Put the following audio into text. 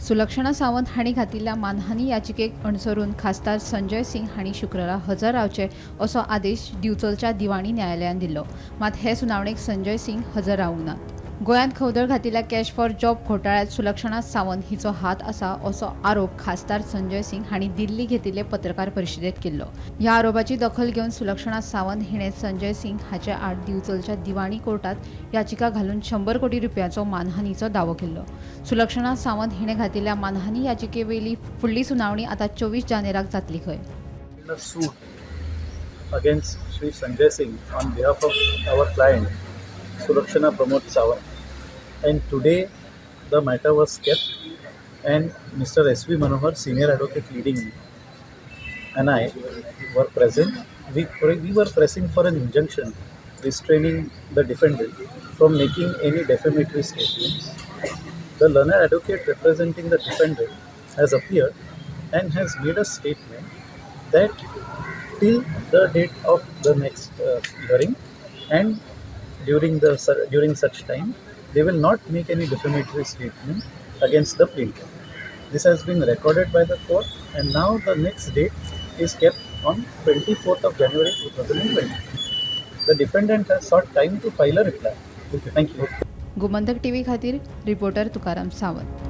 सुलक्षणा सावंत हांणी घातिल्ल्या मानहानी याचिकेक अनुसरून खासदार संजय सिंग हांणी शुक्रारा हजर रावचे असो आदेश दिवचलच्या दिवाणी न्यायालयान दिल्लो. मात हे सुनावणेक संजय सिंग हजर रावंक नात. गोंयांत खवदळ घातिल्ल्या कॅश फॉर जॉब घोटाळ्यांत सुलक्षणा सावंत हिचो हात आसा असो आरोप खासदार संजय सिंग हांणी दिल्ली घेतिल्ले पत्रकार परिशदेंत केल्लो. ह्या आरोपाची दखल घेवन सुलक्षणा सावंत हिणें संजय सिंग हाचे आड दिवचलच्या दिवाणी कोर्टात याचिका घालून 100 कोटी रुपयांचो मानहानीचो दावो केल्लो. सुलक्षणा सावंत हिणें घातिल्ल्या मानहानी याचिकेवेली फुडली सुनावणी आतां 24 जानेराक जातली खंय. Against Sri Sanjay Singh on behalf of our client Sulakshana Sawant, and today the matter was kept and Mr. S.V. Manohar, senior advocate leading me, and I were present. We were pressing for an injunction restraining the defendant from making any defamatory statements. The learned advocate representing the defendant has appeared and has made a statement that till the date of the next hearing and during such time they will not make any defamatory statement against the plaintiff. This has been recorded by the court, and now the next date is kept on 24th of January 2020. The defendant has sought time to file a reply. Thank you. Gomantak TV खातीर reporter Tukaram Sawant.